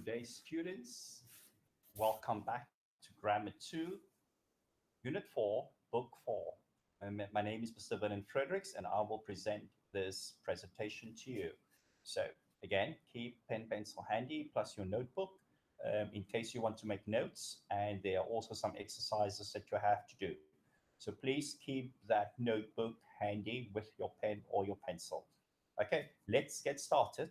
day, students. Welcome back to Grammar 2, Unit 4, Book 4. My name is Mr. Vernon Fredericks, and I will present this presentation to you. So, again, keep pen, pencil handy, plus your notebook, in case you want to make notes. And there are also some exercises that you have to do. So please keep that notebook handy with your pen or your pencil. Okay, let's get started.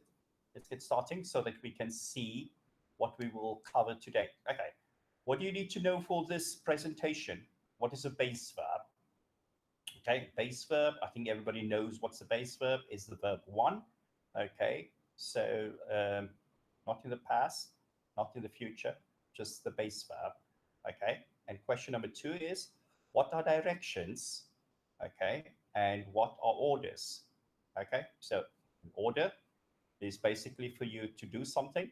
Let's get starting so that we can see what we will cover today. Okay, what do you need to know for this presentation? What is a base verb? Okay, base verb, I think everybody knows what's the base verb, is the verb one. Okay, so not in the past, not in the future, just the base verb. Okay, and question number 2 is, what are directions? Okay, and what are orders? Okay, so an order is basically for you to do something.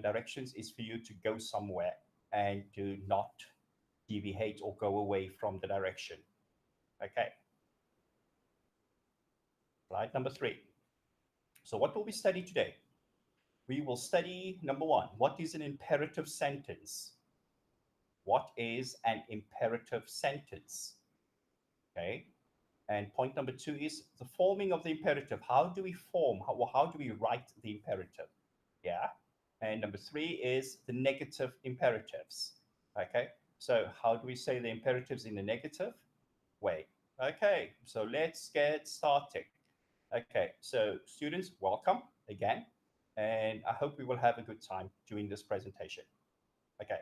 Directions is for you to go somewhere and to not deviate or go away from the direction. Okay. Slide number 3. So what will we study today? We will study, number 1, what is an imperative sentence? What is an imperative sentence? Okay. And point number 2 is the forming of the imperative. How do we form, how do we write the imperative? Yeah. And number 3 is the negative imperatives. Okay. So how do we say the imperatives in the negative way? Okay. So let's get started. Okay. So students, welcome again. And I hope we will have a good time during this presentation. Okay.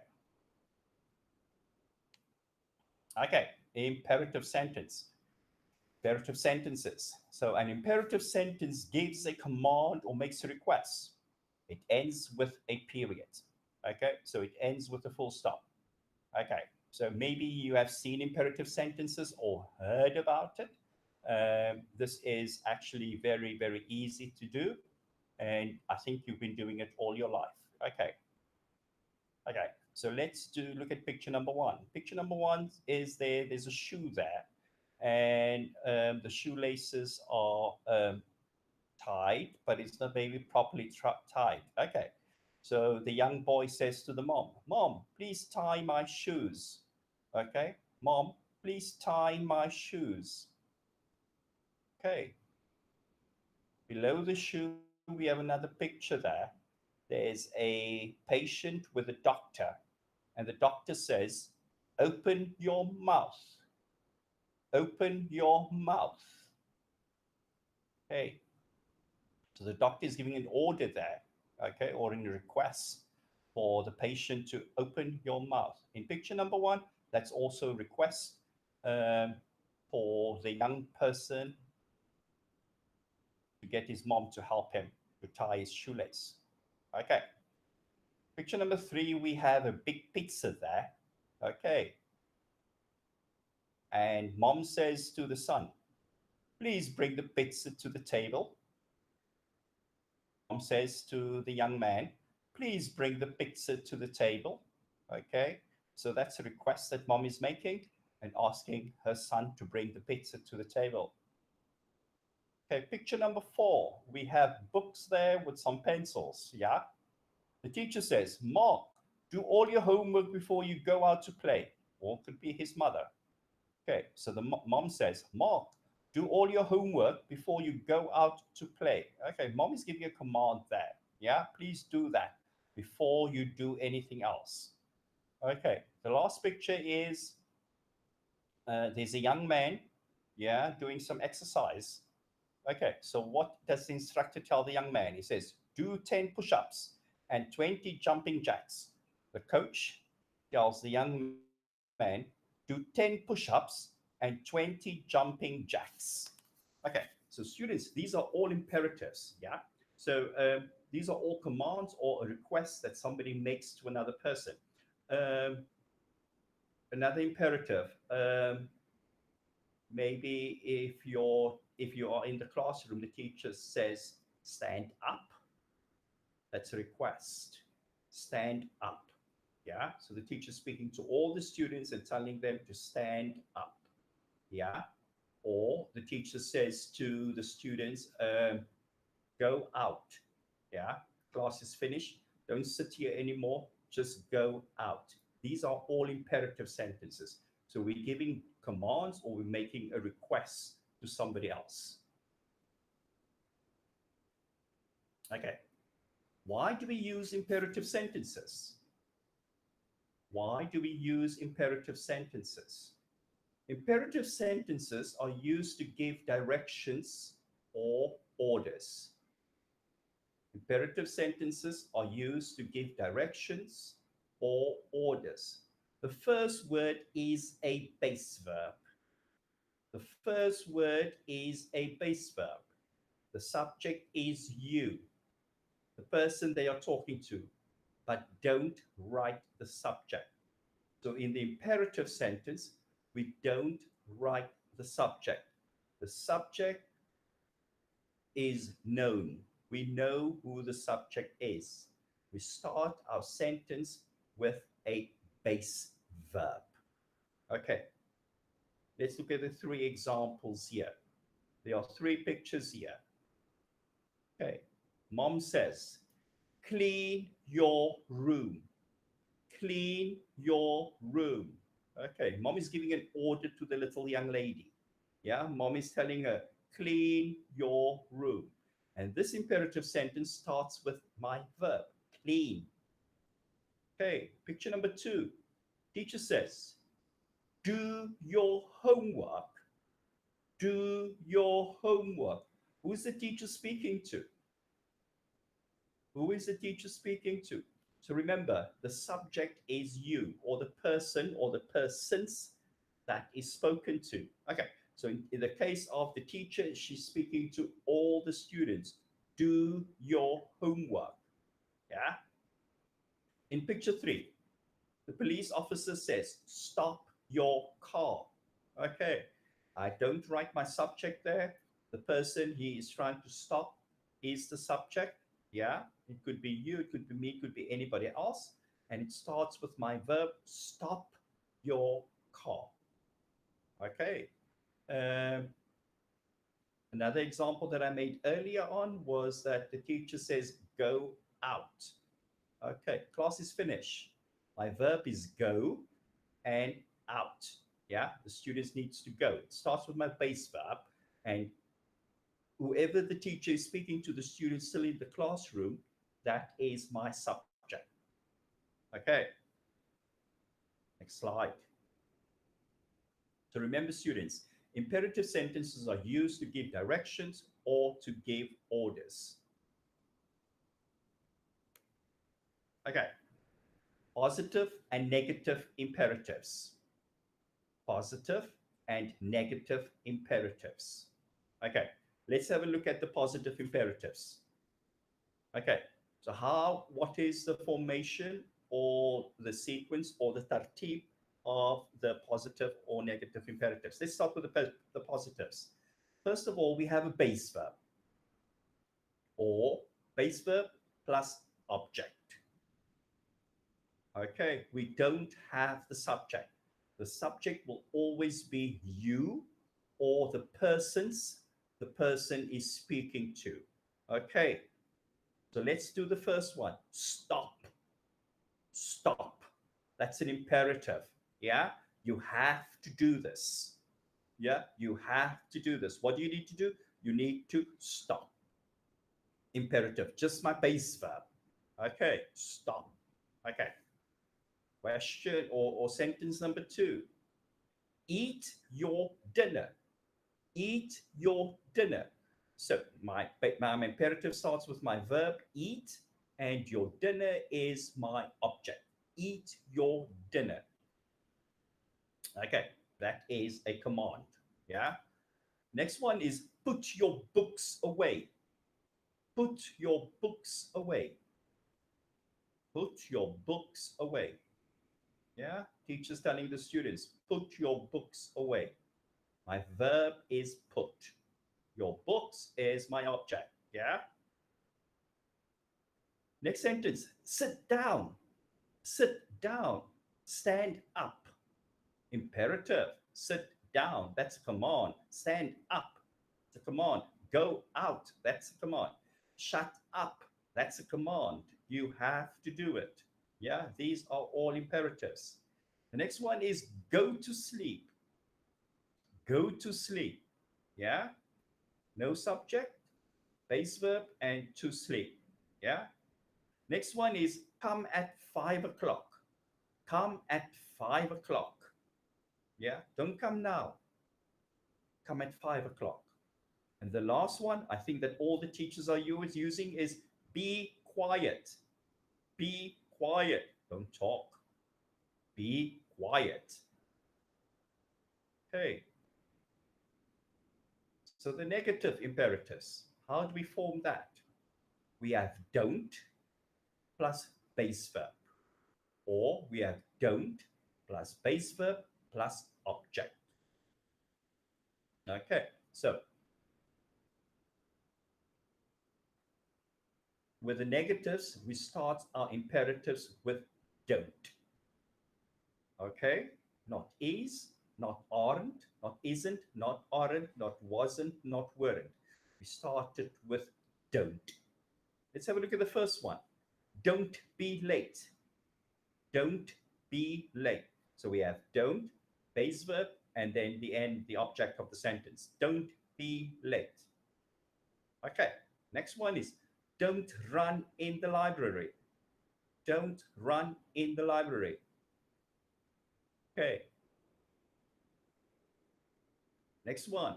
Okay. Imperative sentence. Imperative sentences. So an imperative sentence gives a command or makes a request. It ends with a period. Okay, so it ends with a full stop. Okay, so maybe you have seen imperative sentences or heard about it. This is actually very, very easy to do. And I think you've been doing it all your life. Okay. Okay, so let's look at picture number 1. Picture number 1 is there's a shoe there. And the shoelaces are tied, but it's not maybe properly tied. Okay, so the young boy says to the mom, "Mom, please tie my shoes." Okay, "Mom, please tie my shoes." Okay, below the shoe, we have another picture there. There's a patient with a doctor, and the doctor says, "Open your mouth. Open your mouth." Okay, so the doctor is giving an order there, okay, or a request for the patient to open your mouth. In picture number 1, that's also a request for the young person to get his mom to help him to tie his shoelace. Okay. Picture number 3, we have a big pizza there. Okay. And mom says to the son, "Please bring the pizza to the table." Mom says to the young man, "Please bring the pizza to the table." Okay, so that's a request that mom is making and asking her son to bring the pizza to the table. Okay, picture number 4, we have books there with some pencils. Yeah, the teacher says, "Mark, do all your homework before you go out to play," or could be his mother. Okay, so the mom says, "Mark, do all your homework before you go out to play." Okay, mom is giving a command there. Yeah, please do that before you do anything else. Okay, the last picture is there's a young man, yeah, doing some exercise. Okay, so what does the instructor tell the young man? He says, "Do 10 push-ups and 20 jumping jacks." The coach tells the young man, "Do 10 push-ups and 20 jumping jacks." Okay, so students, these are all imperatives, yeah? So these are all commands or requests that somebody makes to another person. Another imperative, maybe if you are in the classroom, the teacher says, "Stand up." That's a request. Stand up. Yeah, so the teacher is speaking to all the students and telling them to stand up. Yeah, or the teacher says to the students, "Go out." Yeah, class is finished. Don't sit here anymore. Just go out. These are all imperative sentences. So we're giving commands or we're making a request to somebody else. Okay. Why do we use imperative sentences? Why do we use imperative sentences? Imperative sentences are used to give directions or orders. Imperative sentences are used to give directions or orders. The first word is a base verb. The first word is a base verb. The subject is you, the person they are talking to, but don't write the subject. So in the imperative sentence, we don't write the subject. The subject is known. We know who the subject is. We start our sentence with a base verb. Okay, let's look at the three examples here. There are three pictures here. Okay, mom says, clean your room. Clean your room. Okay, mom is giving an order to the little young lady. Yeah, mom is telling her, clean your room. And this imperative sentence starts with my verb, clean. Okay, picture number 2. Teacher says, do your homework. Do your homework. Who is the teacher speaking to? Who is the teacher speaking to? So remember, the subject is you, or the person, or the persons that is spoken to. Okay, so in the case of the teacher, she's speaking to all the students. Do your homework. Yeah. In picture 3, the police officer says, stop your car. Okay, I don't write my subject there. The person he is trying to stop is the subject. Yeah, it could be you, it could be me, it could be anybody else. And it starts with my verb, stop your car. Okay. Um, Another example that I made earlier on was that the teacher says, go out. Okay, class is finished. My verb is go and out. Yeah, the students needs to go. It starts with my base verb, and whoever the teacher is speaking to, the students still in the classroom, that is my subject. Okay, next slide. So remember, students, imperative sentences are used to give directions or to give orders. Okay, positive and negative imperatives. Positive and negative imperatives. Okay, let's have a look at the positive imperatives. Okay, so what is the formation or the sequence or the tartib of the positive or negative imperatives? Let's start with the positives. First of all, we have a base verb, or base verb plus object. Okay, we don't have the subject. The subject will always be you or the person is speaking to. Okay, so let's do the first one. Stop. Stop. That's an imperative. Yeah, you have to do this. Yeah, you have to do this. What do you need to do? You need to stop. Imperative, just my base verb. Okay, stop. Okay. Question or sentence number 2. Eat your dinner. Eat your dinner. So my imperative starts with my verb, eat, and your dinner is my object. Eat your dinner. Okay, that is a command. Yeah. Next one is put your books away. Put your books away. Put your books away. Yeah. Teachers telling the students, put your books away. My verb is put. Your books is my object. Yeah. Next sentence, sit down. Sit down. Stand up. Imperative, sit down. That's a command. Stand up. It's a command. Go out. That's a command. Shut up. That's a command. You have to do it. Yeah, these are all imperatives. The next one is go to sleep. Go to sleep. Yeah, no subject, base verb, and to sleep. Yeah. Next one is come at 5 o'clock. Come at 5 o'clock. Yeah, don't come now. Come at 5 o'clock. And the last one, I think that all the teachers are using is be quiet. Be quiet. Don't talk. Be quiet. Okay. So the negative imperatives, how do we form that? We have don't plus base verb. Or we have don't plus base verb plus object. Okay, so with the negatives, we start our imperatives with don't. Okay, not is, not aren't, not isn't, not aren't, not wasn't, not weren't. We started with don't. Let's have a look at the first one. Don't be late. Don't be late. So we have don't, base verb, and then the end, the object of the sentence. Don't be late. Okay, next one is don't run in the library. Don't run in the library. Okay. Next one.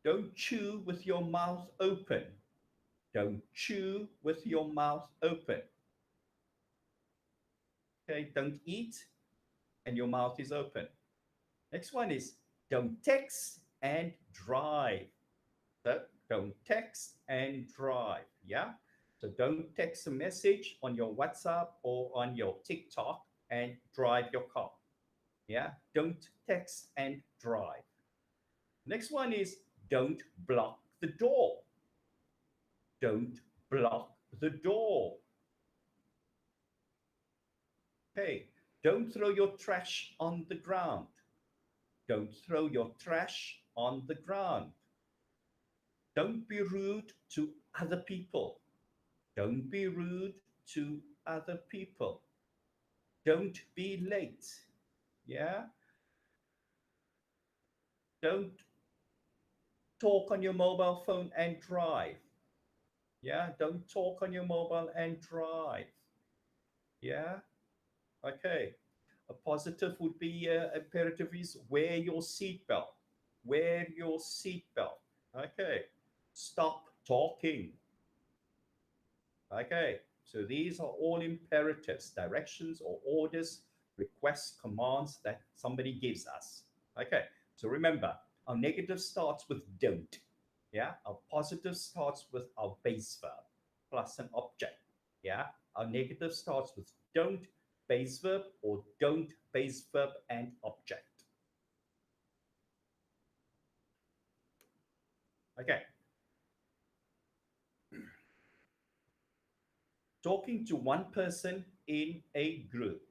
Don't chew with your mouth open. Don't chew with your mouth open. Okay, don't eat and your mouth is open. Next one is don't text and drive. So don't text and drive. Yeah. So don't text a message on your WhatsApp or on your TikTok and drive your car. Yeah. Don't text and drive. Next one is don't block the door. Don't block the door. Okay. Don't throw your trash on the ground. Don't throw your trash on the ground. Don't be rude to other people. Don't be rude to other people. Don't be late. Yeah. Don't talk on your mobile phone and drive. Yeah. Don't talk on your mobile and drive. Yeah. Okay. A positive would be imperative is wear your seatbelt. Wear your seatbelt. Okay. Stop talking. Okay. So these are all imperatives, directions or orders, requests, commands that somebody gives us. Okay. So remember, our negative starts with don't. Yeah. Our positive starts with our base verb plus an object. Yeah. Our negative starts with don't, base verb, or don't, base verb, and object. Okay. Talking to one person in a group.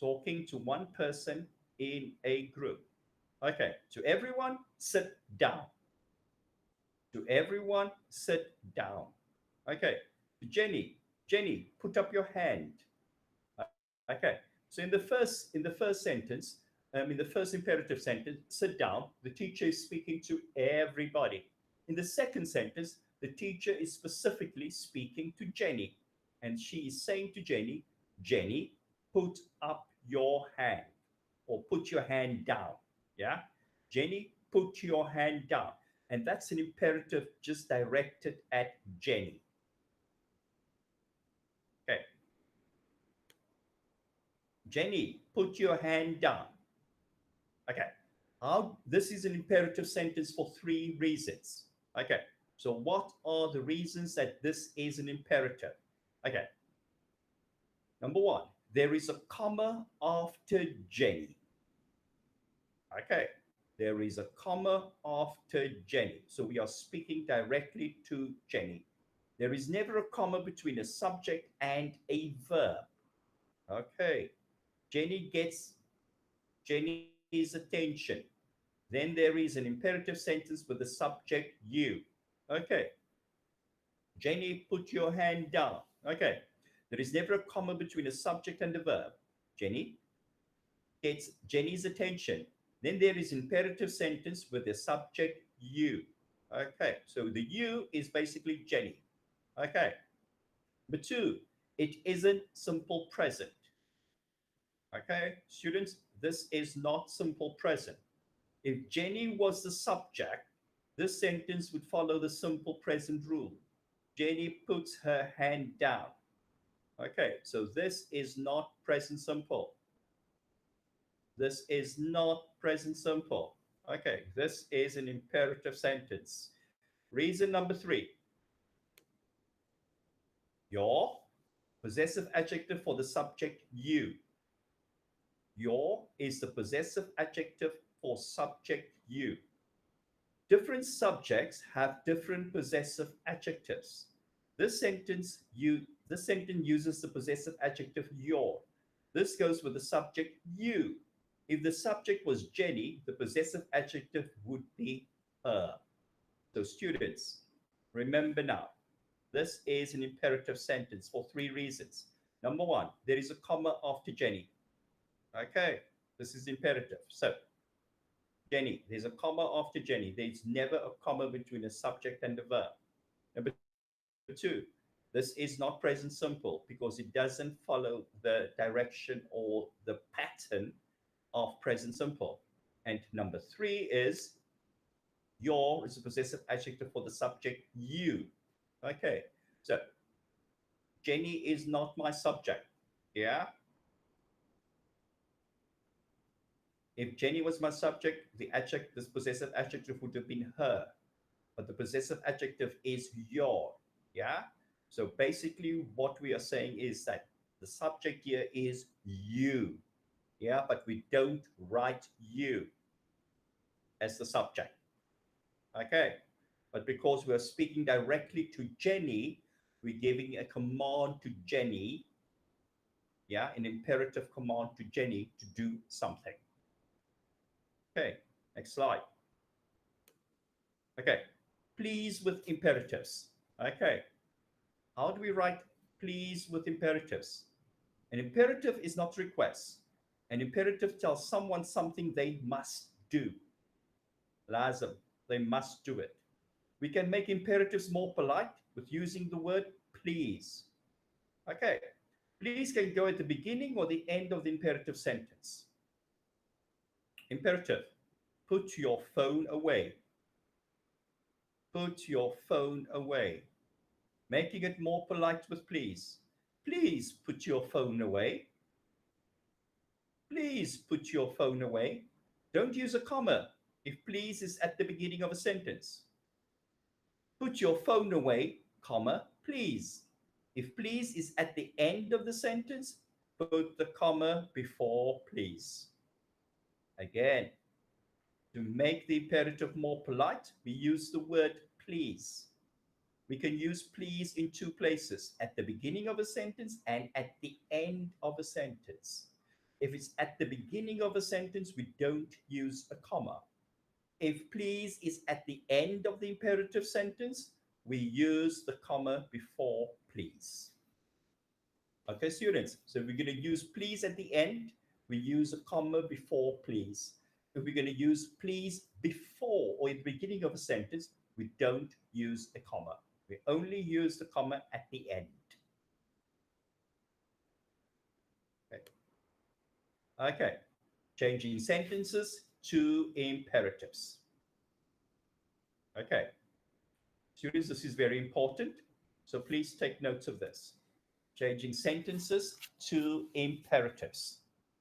Talking to one person in a group. Okay. To everyone, sit down. To everyone, sit down. Okay. To Jenny, Jenny, put up your hand. Okay. So in the first sentence, in the first imperative sentence, sit down. The teacher is speaking to everybody. In the second sentence, the teacher is specifically speaking to Jenny, and she is saying to Jenny, Jenny, put up your hand, or put your hand down. Yeah, Jenny, put your hand down, and that's an imperative just directed at Jenny. Okay. Jenny, put your hand down. Okay. This is an imperative sentence for 3 reasons. Okay. So what are the reasons that this is an imperative? Okay. Number 1, there is a comma after Jenny. Okay. There is a comma after Jenny. So we are speaking directly to Jenny. There is never a comma between a subject and a verb. Okay. Jenny gets Jenny's attention. Then there is an imperative sentence with the subject you. Okay. Jenny, put your hand down. Okay. There is never a comma between a subject and a verb. Jenny gets Jenny's attention. Then there is imperative sentence with the subject you. Okay, so the you is basically Jenny. Okay. Number two, it isn't simple present. Okay, students, this is not simple present. If Jenny was the subject, this sentence would follow the simple present rule. Jenny puts her hand down. Okay, so this is not present simple. This is not present simple. Okay, this is an imperative sentence. Reason number three. Your possessive adjective for the subject you. Your is the possessive adjective for subject you. Different subjects have different possessive adjectives. This sentence uses the possessive adjective your. This goes with the subject you. If the subject was Jenny, the possessive adjective would be her. So students, remember now, this is an imperative sentence for three reasons. Number one, there is a comma after Jenny. Okay, this is imperative. So, Jenny, there's a comma after Jenny. There's never a comma between a subject and a verb. Number two, this is not present simple because it doesn't follow the direction or the pattern of present simple. And number three is your is a possessive adjective for the subject you. Okay, so Jenny is not my subject. Yeah. If Jenny was my subject, this possessive adjective would have been her. But the possessive adjective is your. Yeah. So basically, what we are saying is that the subject here is you. Yeah. But we don't write you as the subject. Okay. But because we're speaking directly to Jenny, we're giving a command to Jenny. Yeah. An imperative command to Jenny to do something. Okay, next slide. Okay, please with imperatives. Okay, how do we write please with imperatives? An imperative is not request. An imperative tells someone something they must do. Lazim, they must do it. We can make imperatives more polite with using the word please. Okay, please can go at the beginning or the end of the imperative sentence. Imperative, put your phone away. Put your phone away. Making it more polite with please. Please put your phone away. Please put your phone away. Don't use a comma if please is at the beginning of a sentence. Put your phone away, comma, please. If please is at the end of the sentence, put the comma before please. Again, to make the imperative more polite, we use the word please. We can use please in two places, at the beginning of a sentence and at the end of a sentence. If it's at the beginning of a sentence, we don't use a comma. If please is at the end of the imperative sentence, we use the comma before please. Okay, students, so we're going to use please at the end, we use a comma before please. If we're going to use please before or at the beginning of a sentence, we don't use a comma. We only use the comma at the end. Okay. Changing sentences to imperatives. Okay. Students, this is very important. So please take notes of this. Changing sentences to imperatives.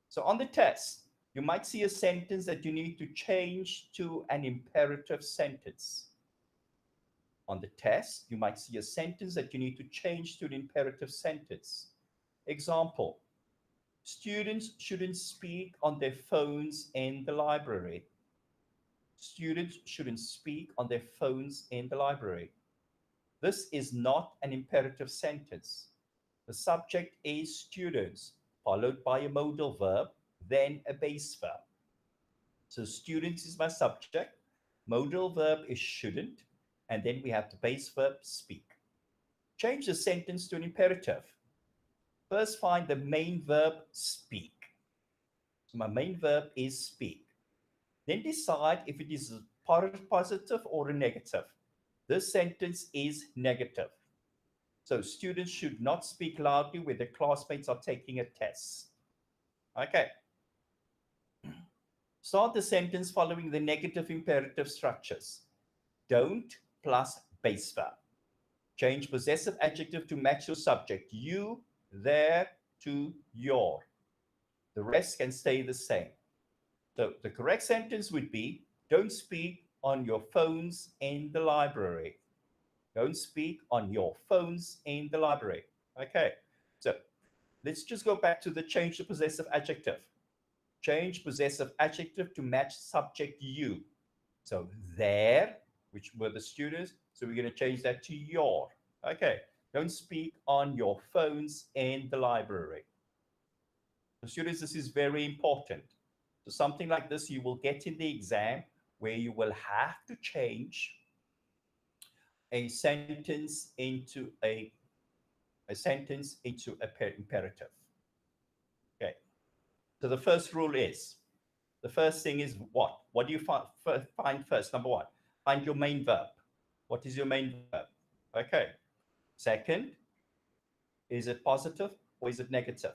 So on the test, you might see a sentence that you need to change to an imperative sentence. On the test, you might see a sentence that you need to change to an imperative sentence. Example, students shouldn't speak on their phones in the library. Students shouldn't speak on their phones in the library. This is not an imperative sentence. The subject is students, followed by a modal verb, then a base verb. So students is my subject, modal verb is shouldn't, and then we have the base verb speak. Change the sentence to an imperative. First, find the main verb speak. So my main verb is speak. Then decide if it is a positive or a negative. This sentence is negative. So students should not speak loudly when their classmates are taking a test. Okay. Start the sentence following the negative imperative structures. Don't plus base verb. Change possessive adjective to match your subject. You, their, to your. The rest can stay the same. So the correct sentence would be, don't speak on your phones in the library. Don't speak on your phones in the library. Okay, so let's just go back to the change the possessive adjective. Change possessive adjective to match subject you. So their, which were the students, so we're going to change that to your. Okay, don't speak on your phones in the library. So students, this is very important. So something like this you will get in the exam where you will have to change a sentence into a sentence into a imperative. Okay. So the first rule is, the first thing is what? What do you find first? Number one, find your main verb. What is your main verb? Okay. Second, is it positive or is it negative?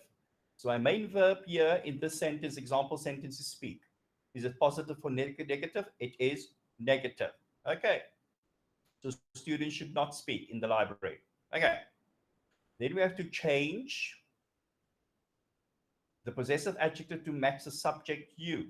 So my main verb here in this sentence, example sentence is speak. Is it positive or negative? It is negative. Okay. So students should not speak in the library. Okay. Then we have to change the possessive adjective to match the subject you.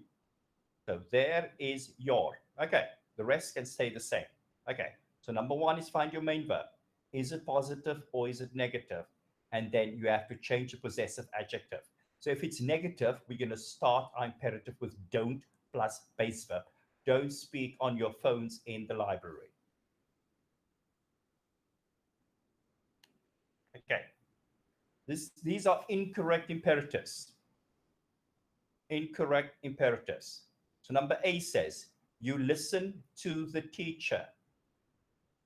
So there is your. Okay. The rest can stay the same. Okay. So number one is find your main verb. Is it positive or is it negative? And then you have to change the possessive adjective. So if it's negative, we're going to start our imperative with don't plus base verb. Don't speak on your phones in the library. Okay. These are incorrect imperatives. Incorrect imperatives. So number A says, you listen to the teacher.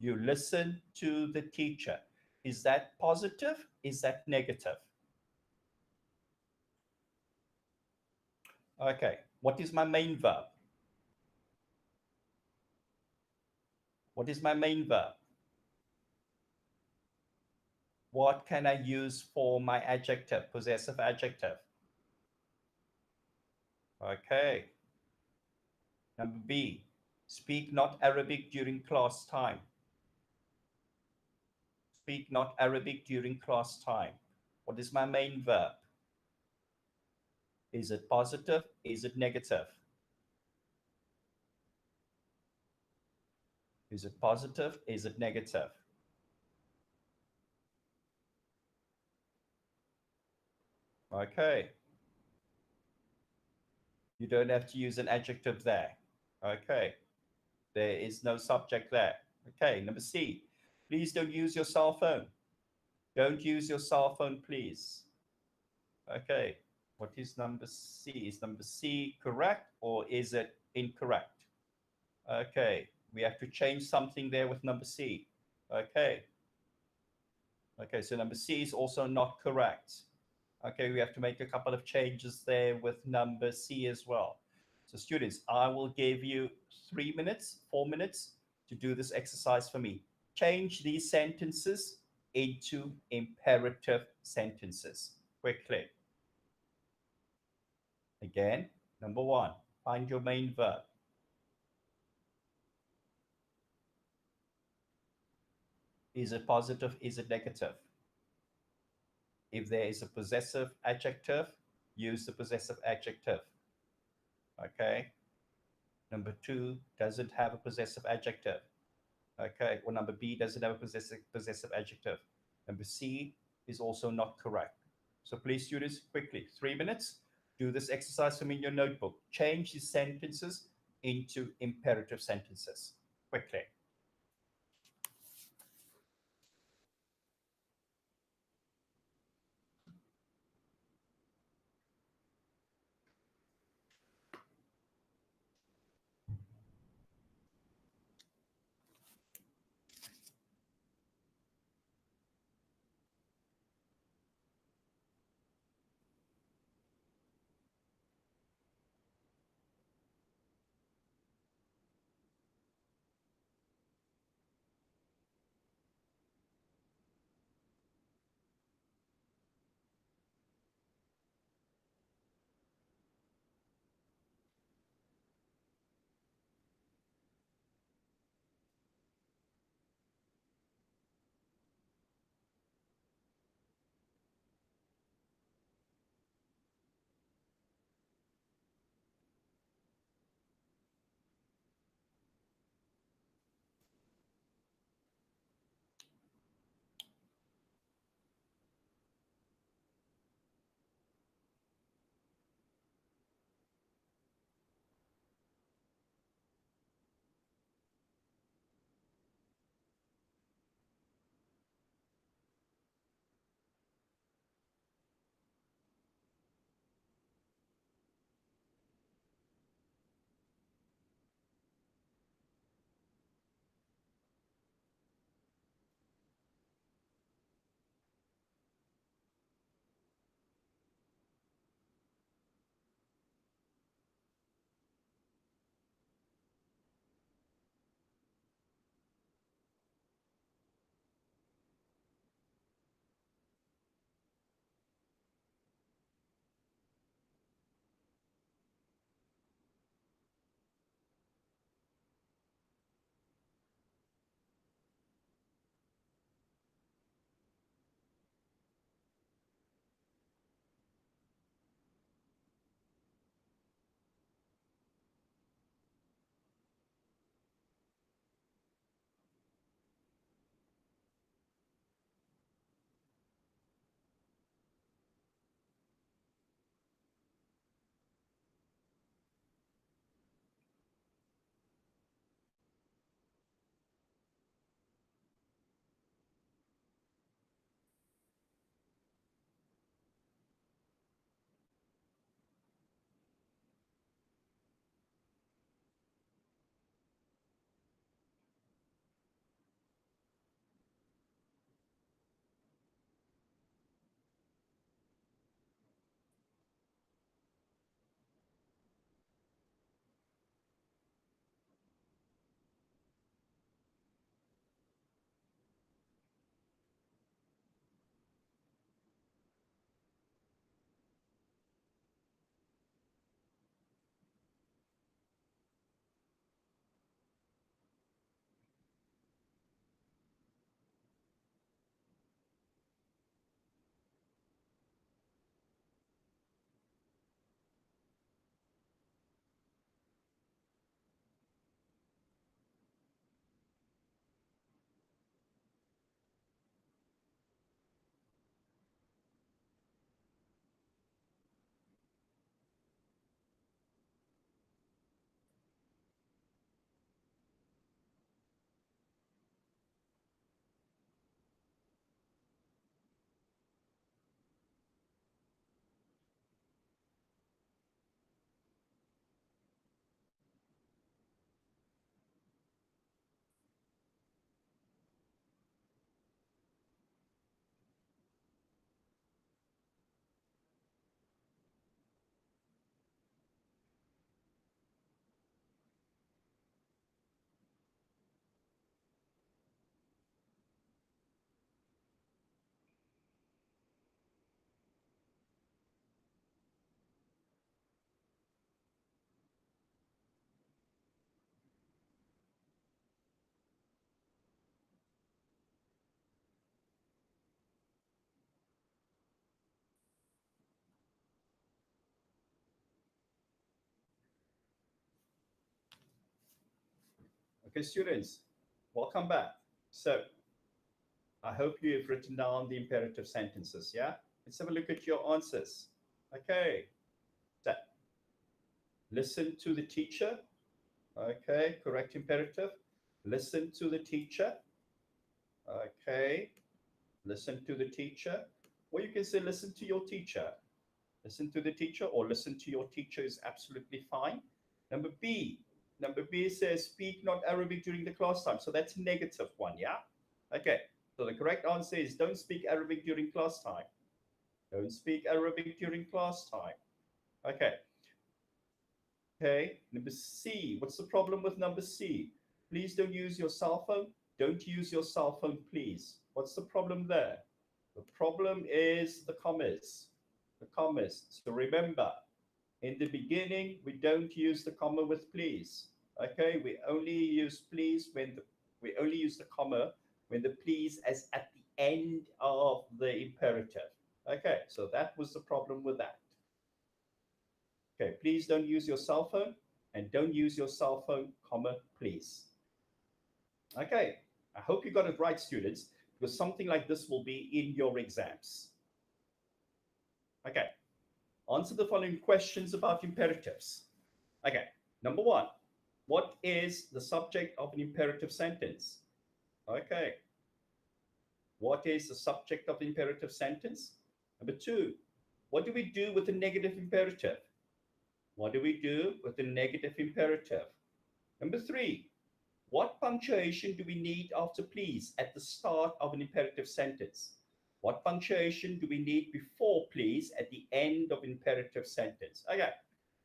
You listen to the teacher. Is that positive? Is that negative? Okay. What is my main verb? What is my main verb? What can I use for my adjective, possessive adjective? Okay. Number B, speak not Arabic during class time. Speak not Arabic during class time. What is my main verb? Is it positive? Is it negative? Is it positive? Is it negative? Okay. You don't have to use an adjective there. Okay. There is no subject there. Okay. Number C, please don't use your cell phone. Don't use your cell phone, please. Okay. What is number C? Is number C correct or is it incorrect? Okay. We have to change something there with number C. Okay. Okay. So number C is also not correct. Okay. We have to make a couple of changes there with number C as well. So students, I will give you 3 minutes, 4 minutes to do this exercise for me. Change these sentences into imperative sentences quickly. Again, number one, find your main verb. Is it positive? Is it negative? If there is a possessive adjective, use the possessive adjective. Okay. Number two, does it have a possessive adjective? Okay. Or number B, does it have a possessive adjective? Number C is also not correct. So please, students, quickly, 3 minutes, do this exercise for me in your notebook. Change these sentences into imperative sentences quickly. Okay, students, welcome back. So I hope you've written down the imperative sentences, yeah? Let's have a look at your answers. Okay, so listen to the teacher. Okay, correct imperative. Listen to the teacher. Okay, listen to the teacher. Or you can say listen to your teacher. Listen to the teacher or listen to your teacher is absolutely fine. Number B. Number B says speak not Arabic during the class time. So that's a negative one, yeah? Okay, so the correct answer is don't speak Arabic during class time. Don't speak Arabic during class time. Okay. Okay, number C. What's the problem with number C? Please don't use your cell phone. Don't use your cell phone, please. What's the problem there? The problem is the commas. The commas. So remember, in the beginning, we don't use the comma with please. Okay, we only use please when we only use the comma when the please is at the end of the imperative. Okay, so that was the problem with that. Okay, please don't use your cell phone and don't use your cell phone, comma, please. Okay, I hope you got it right, students, because something like this will be in your exams. Okay, answer the following questions about imperatives. Okay, number one, what is the subject of an imperative sentence? Okay, what is the subject of the imperative sentence? Number two, what do we do with the negative imperative? What do we do with the negative imperative? Number three, what punctuation do we need after please at the start of an imperative sentence? What punctuation do we need before please at the end of imperative sentence? Okay,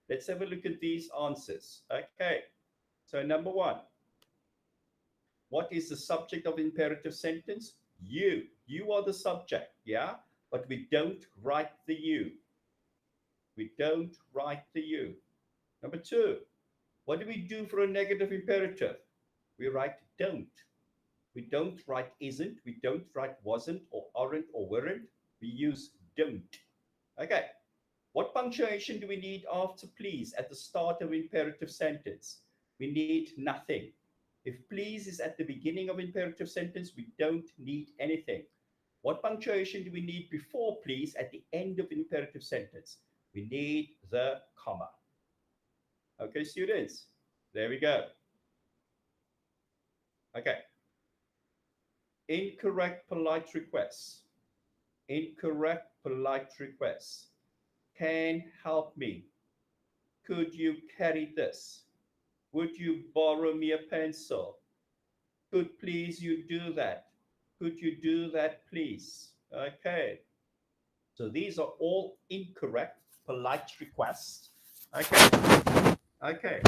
let's have a look at these answers. Okay, so number one, what is the subject of imperative sentence? You. You are the subject, yeah? But we don't write the you. We don't write the you. Number two, what do we do for a negative imperative? We write don't. We don't write isn't, we don't write wasn't or aren't or weren't. We use don't. Okay. What punctuation do we need after please at the start of imperative sentence? We need nothing. If please is at the beginning of imperative sentence, we don't need anything. What punctuation do we need before please at the end of imperative sentence? We need the comma. Okay, students, there we go. Okay. Incorrect polite requests. Incorrect polite requests. Can help me. Could you carry this? Would you borrow me a pencil? Could please you do that? Could you do that, please? Okay. So these are all incorrect polite requests. Okay. Okay.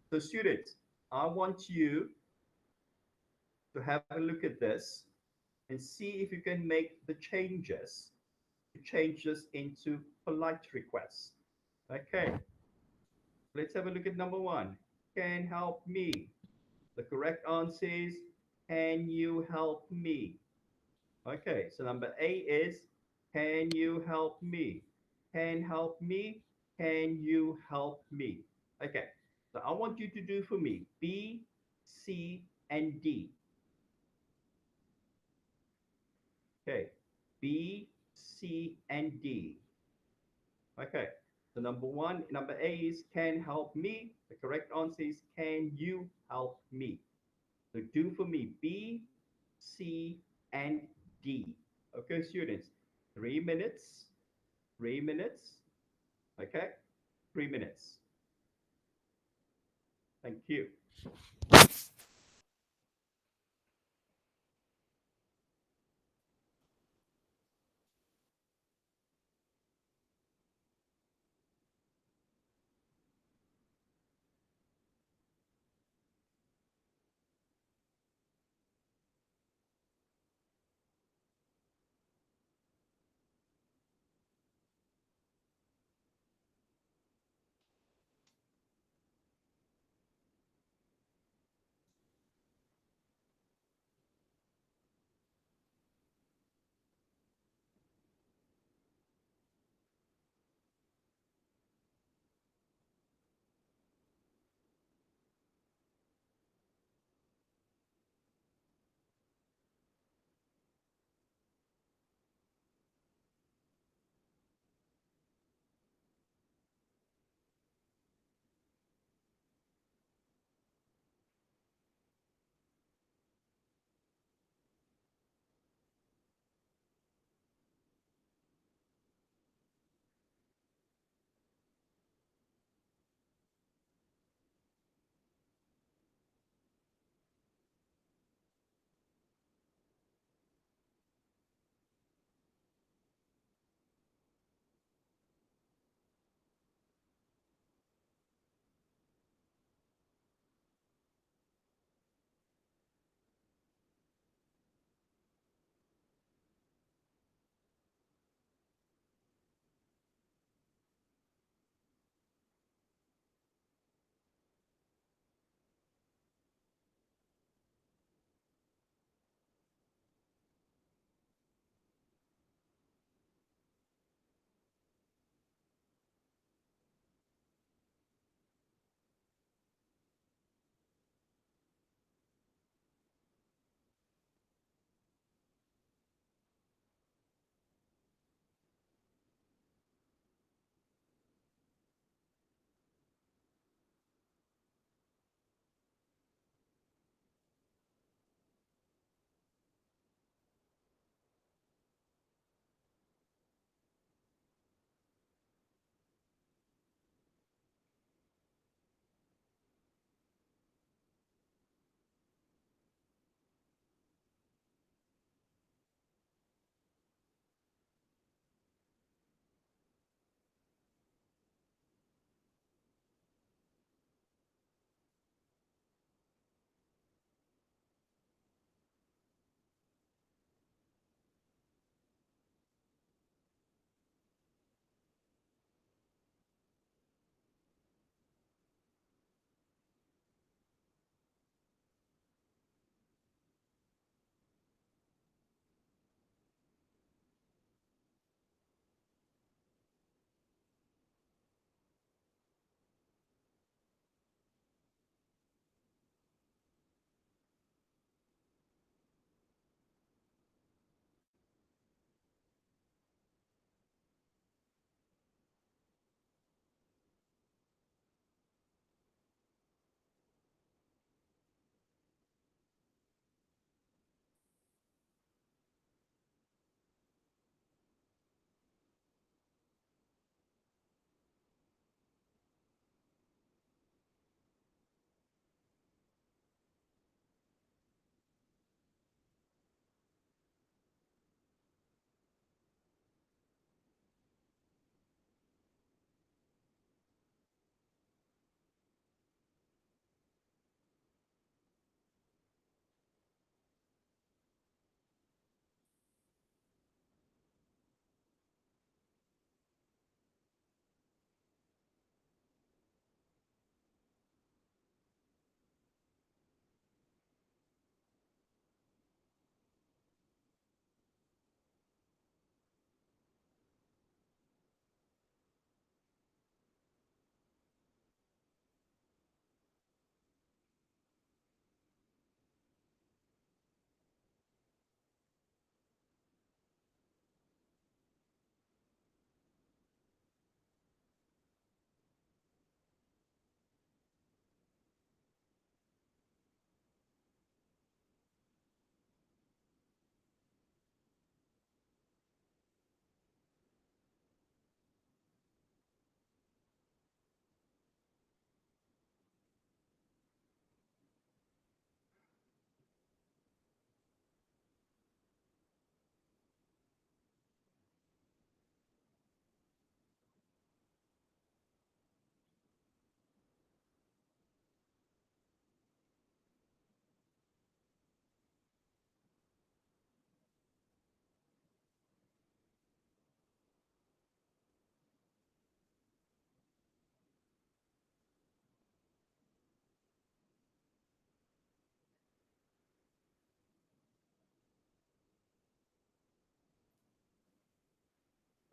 So students, I want you to have a look at this and see if you can make the changes into polite requests. Okay. Let's have a look at number one. Can help me. The correct answer is can you help me? Okay, so number A is can you help me? Can help me? Can you help me? Okay, so I want you to do for me B, C, and D. Okay, B, C, and D. Okay, so number A is can help me. The correct answer is can you help me? So do for me B, C, and D. Okay, students, 3 minutes, 3 minutes. Okay, 3 minutes. Thank you.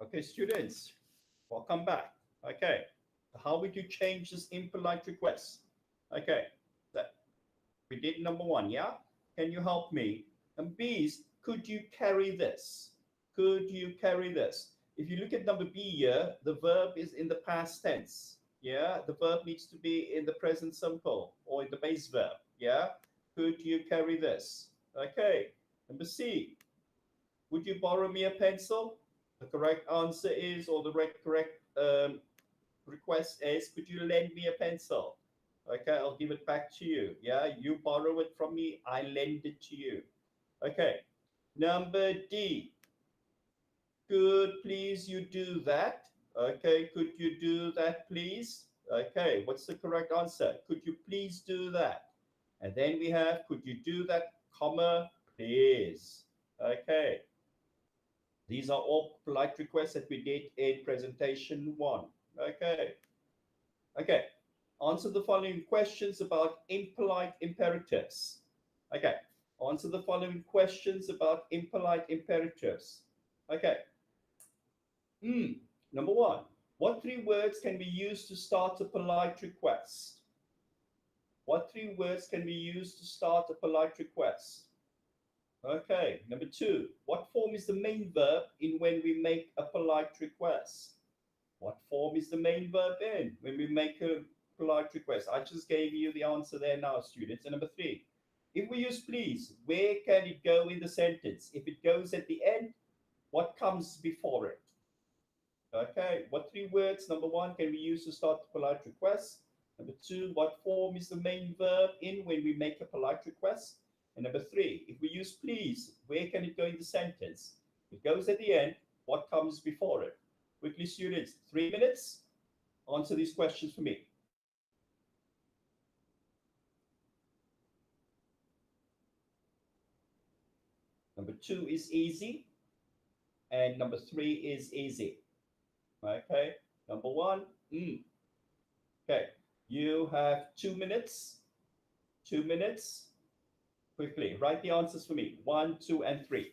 Okay, students, welcome back. Okay, how would you change this impolite request? Okay, that we did number one, yeah? Can you help me? And B's, could you carry this? Could you carry this? If you look at number B here, the verb is in the past tense. Yeah, the verb needs to be in the present simple or in the base verb. Yeah, could you carry this? Okay, number C, would you borrow me a pencil? The correct answer is, or the correct request is, could you lend me a pencil? Okay, I'll give it back to you. Yeah, you borrow it from me, I lend it to you. Okay, number D, could please you do that? Okay, could you do that, please? Okay, what's the correct answer? Could you please do that? And then we have, could you do that, comma, please? Okay, these are all polite requests that we did in presentation one. Okay. Okay. Answer the following questions about impolite imperatives. Okay. Answer the following questions about impolite imperatives. Okay. Number one. What three words can be used to start a polite request? What three words can be used to start a polite request? Okay, number two, what form is the main verb in when we make a polite request? What form is the main verb in when we make a polite request? I just gave you the answer there now, students. And number three, if we use please, where can it go in the sentence? If it goes at the end, what comes before it? Okay, what three words, number one, can we use to start the polite request? Number two, what form is the main verb in when we make a polite request? And number three, if we use please, where can it go in the sentence? It goes at the end, what comes before it? Quickly, students, 3 minutes, answer these questions for me. Number two is easy, and number three is easy. Okay, number one, okay, you have 2 minutes. 2 minutes. Quickly, write the answers for me. 1, 2, and 3.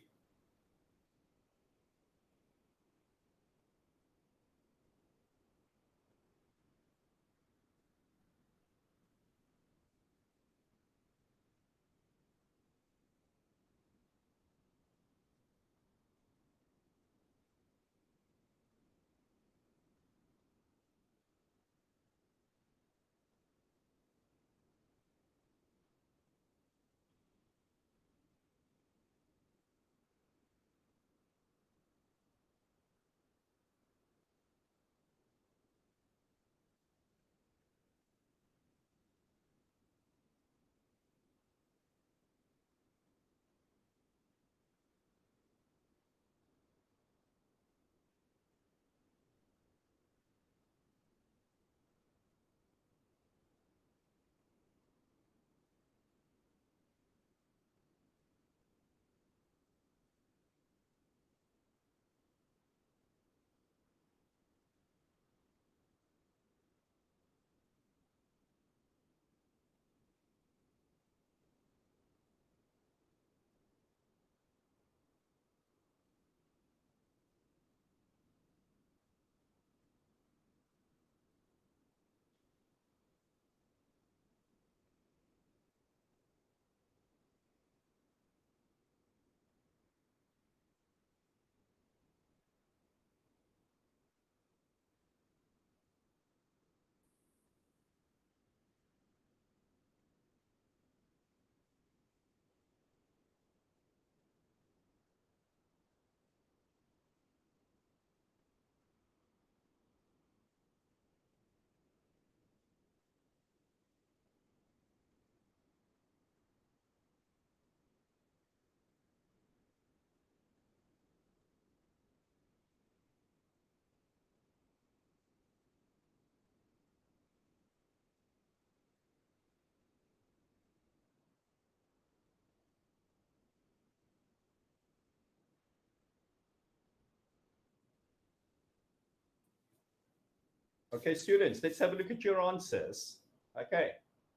Okay, students, let's have a look at your answers. Okay,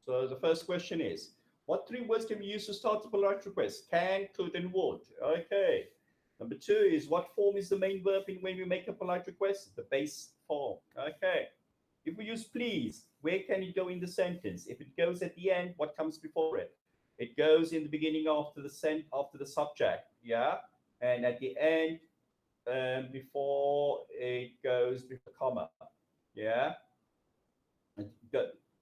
so the first question is, what three words can we use to start a polite request? Can, could, and would. Okay, Number 2 is what form is the main verb in when we make a polite request? The base form. Okay. If we use please, where can it go in the sentence? If it goes at the end, what comes before it? It goes in the beginning after the subject, yeah, and at the end before it goes before the comma, yeah. It,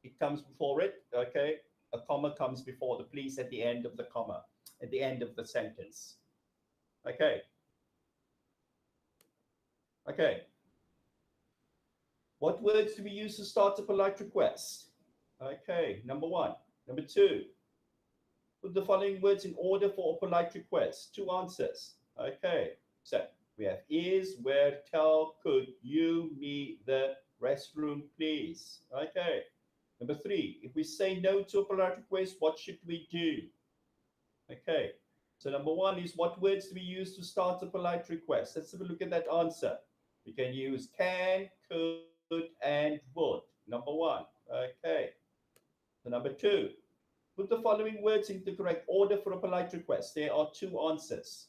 it comes before it, okay. A comma comes before the please at the end of the comma, at the end of the sentence. Okay. Okay. What words do we use to start a polite request? Okay, number 1. Number 2, put the following words in order for a polite request. 2 answers. Okay, so we have is, where, tell, could, you, me, the, restroom, please. Okay. Number 3, if we say no to a polite request, what should we do? Okay, so number 1 is what words do we use to start a polite request? Let's have a look at that answer. We can use can, could, and would. Number 1. Okay. So number 2, put the following words into the correct order for a polite request. There are 2 answers.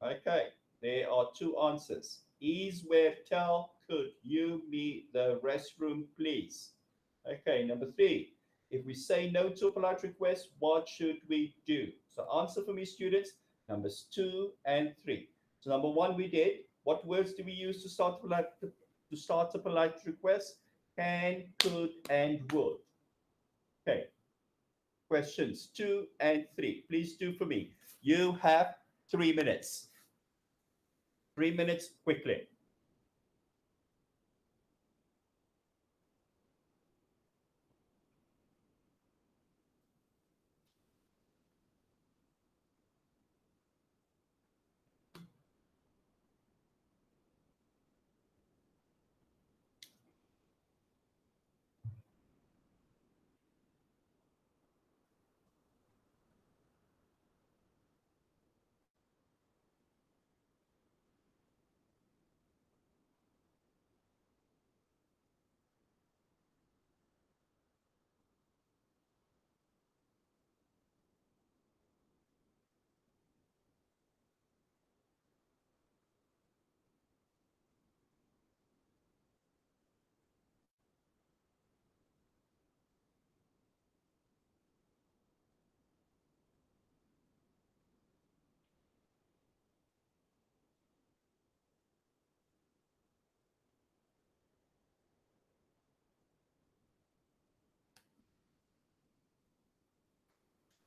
Okay, there are 2 answers. Is, where, tell, could, you, me, the, restroom, please. Okay, number 3, if we say no to a polite request, what should we do? So answer for me, students, numbers 2 and 3. So number 1 we did. What words do we use to start a polite request? Can, could, and would. Okay. Questions 2 and 3. Please do for me. You have 3 minutes. 3 minutes quickly.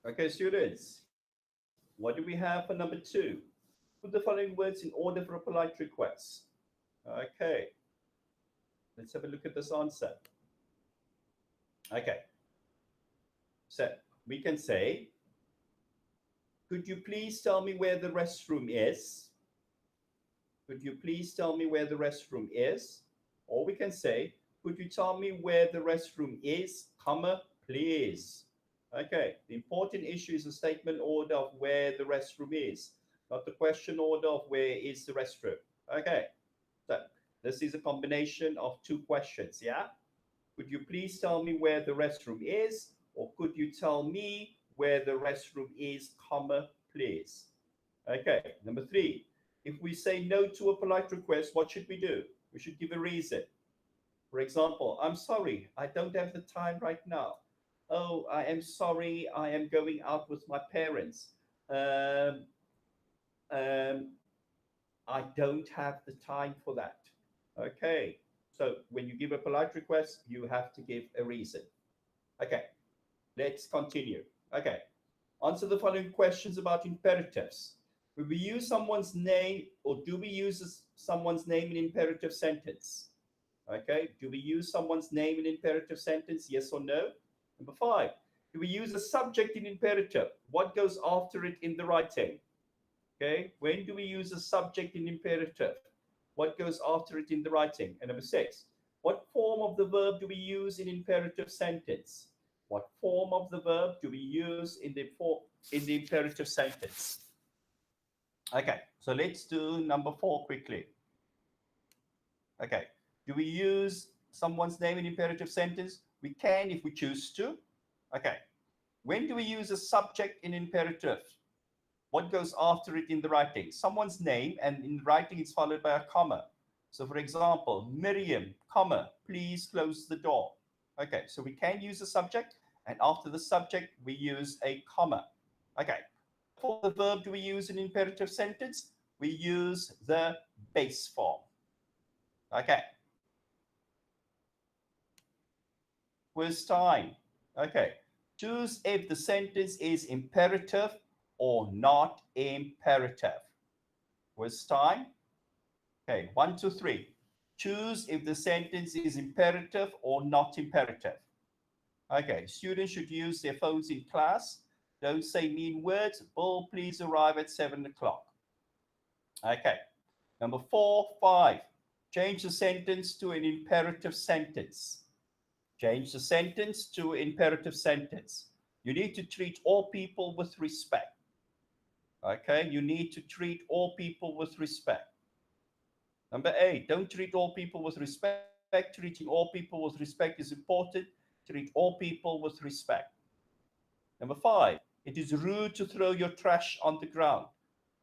Okay, students. What do we have for number 2? Put the following words in order for a polite request. Okay. Let's have a look at this answer. Okay. So we can say, could you please tell me where the restroom is? Could you please tell me where the restroom is? Or we can say, could you tell me where the restroom is, comma, please? Okay, the important issue is the statement order of where the restroom is, not the question order of where is the restroom. Okay, so this is a combination of 2 questions, yeah? Could you please tell me where the restroom is? Or could you tell me where the restroom is, comma, please? Okay, number 3, if we say no to a polite request, what should we do? We should give a reason. For example, I'm sorry, I don't have the time right now. Oh, I am sorry, I am going out with my parents. Um, um, I don't have the time for that. Okay, so when you give a polite request, you have to give a reason. Okay, let's continue. Okay, answer the following questions about imperatives. Will we use someone's name or do we use someone's name in imperative sentence? Okay, do we use someone's name in imperative sentence? Yes or no? Number 5, do we use a subject in imperative? What goes after it in the writing? Okay, when do we use a subject in imperative? What goes after it in the writing? And number 6, what form of the verb do we use in imperative sentence? What form of the verb do we use in the imperative sentence? Okay, so let's do number 4 quickly. Okay, do we use someone's name in imperative sentence? We can if we choose to. Okay, when do we use a subject in imperative? What goes after it in the writing? Someone's name, and in writing it's followed by a comma. So for example, Miriam, comma, please close the door. Okay, so we can use a subject, and after the subject, we use a comma. Okay, for the verb do we use an imperative sentence? We use the base form. Okay. Quiz time. Okay. Choose if the sentence is imperative or not imperative. Quiz time. Okay, 1, 2, 3. Choose if the sentence is imperative or not imperative. Okay, students should use their phones in class. Don't say mean words. Bull, please arrive at 7 o'clock. Okay, number 4, 5. Change the sentence to an imperative sentence. Change the sentence to imperative sentence. You need to treat all people with respect. Okay, you need to treat all people with respect. Number 8, don't treat all people with respect. Treating all people with respect is important. Treat all people with respect. Number 5, it is rude to throw your trash on the ground.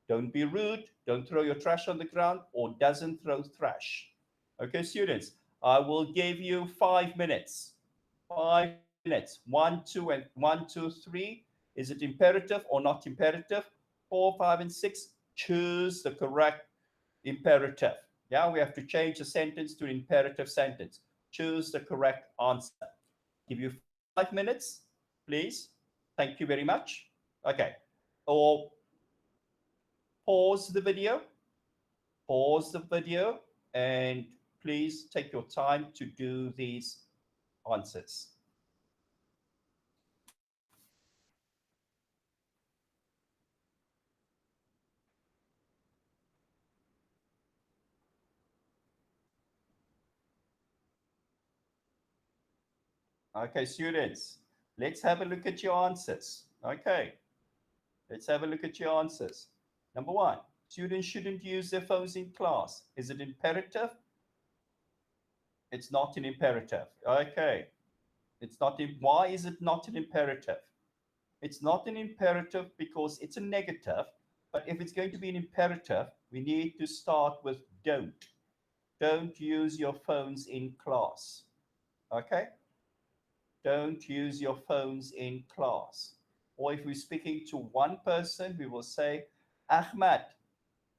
Don't be rude. Don't throw your trash on the ground, or doesn't throw trash. Okay, students, I will give you 5 minutes. 5 minutes. 1, 2, and 1, 2, 3. Is it imperative or not imperative? 4, 5, and 6. Choose the correct imperative. Yeah, we have to change the sentence to an imperative sentence. Choose the correct answer. Give you 5 minutes, please. Thank you very much. Okay. Or pause the video. Pause the video and please take your time to do these answers. Okay, students, let's have a look at your answers. Okay, let's have a look at your answers. Number 1, students shouldn't use their phones in class. Is it imperative? It's not an imperative. Okay, it's not. Why is it not an imperative? It's not an imperative because it's a negative. But if it's going to be an imperative, we need to start with don't. Don't use your phones in class. Okay? Don't use your phones in class. Or if we're speaking to one person, we will say, Ahmad,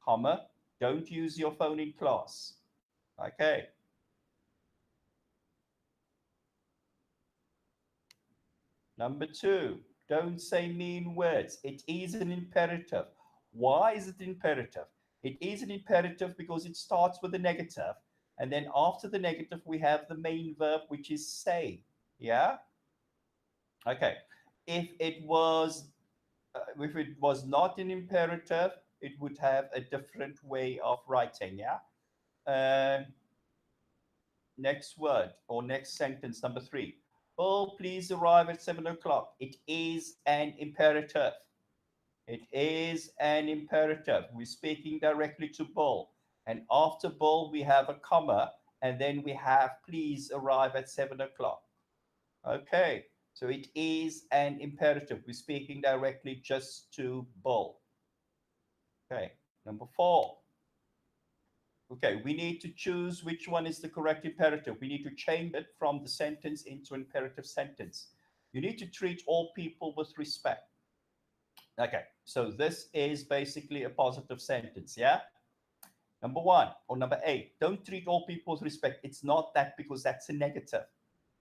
comma, don't use your phone in class. Okay. Number 2, don't say mean words. It is an imperative. Why is it imperative? It is an imperative because it starts with a negative. And then after the negative, we have the main verb, which is say. Yeah? Okay. If it was not an imperative, it would have a different way of writing. Yeah? Next word or next sentence, number 3. Bull, please arrive at 7 o'clock. It is an imperative. It is an imperative. We're speaking directly to Bull. And after Bull, we have a comma. And then we have please arrive at 7 o'clock. Okay. So it is an imperative. We're speaking directly just to Bull. Okay. Number 4. Okay, we need to choose which one is the correct imperative. We need to change it from the sentence into an imperative sentence. You need to treat all people with respect. Okay, so this is basically a positive sentence, yeah? Number 1 or number 8, don't treat all people with respect. It's not that because that's a negative.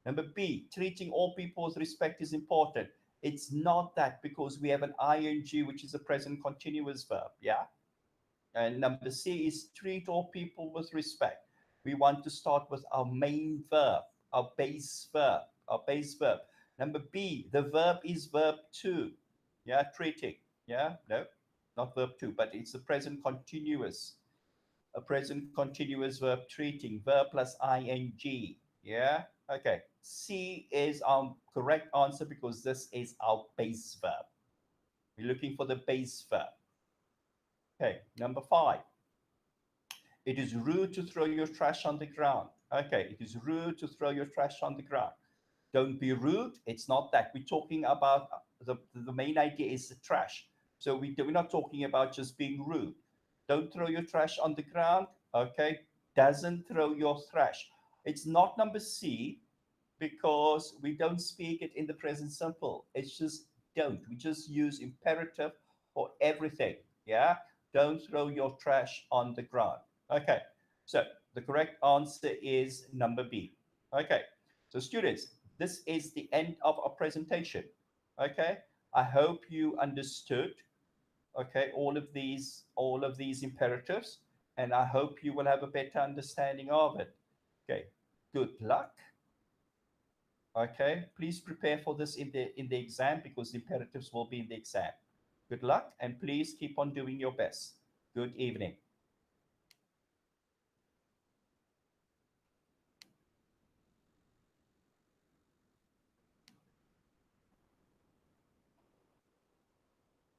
Number B, treating all people with respect is important. It's not that because we have an ing, which is a present continuous verb, yeah? And number C is treat all people with respect. We want to start with our main verb, our base verb, Number B, the verb is verb 2. Yeah, treating. Yeah, no, not verb 2, but it's a present continuous. A present continuous verb treating, verb plus ing. Yeah, okay. C is our correct answer because this is our base verb. We're looking for the base verb. Okay, number 5. It is rude to throw your trash on the ground. Okay, it is rude to throw your trash on the ground. Don't be rude. It's not that. We're talking about the main idea is the trash. So we're not talking about just being rude. Don't throw your trash on the ground. Okay. Doesn't throw your trash. It's not number C because we don't speak it in the present simple. It's just don't. We just use imperative for everything. Yeah. Don't throw your trash on the ground. Okay. So the correct answer is number B. Okay. So students, this is the end of our presentation. Okay. I hope you understood, okay, all of these imperatives, and I hope you will have a better understanding of it. Okay. Good luck. Okay, please prepare for this in the exam because the imperatives will be in the exam. Good luck, and please keep on doing your best. Good evening.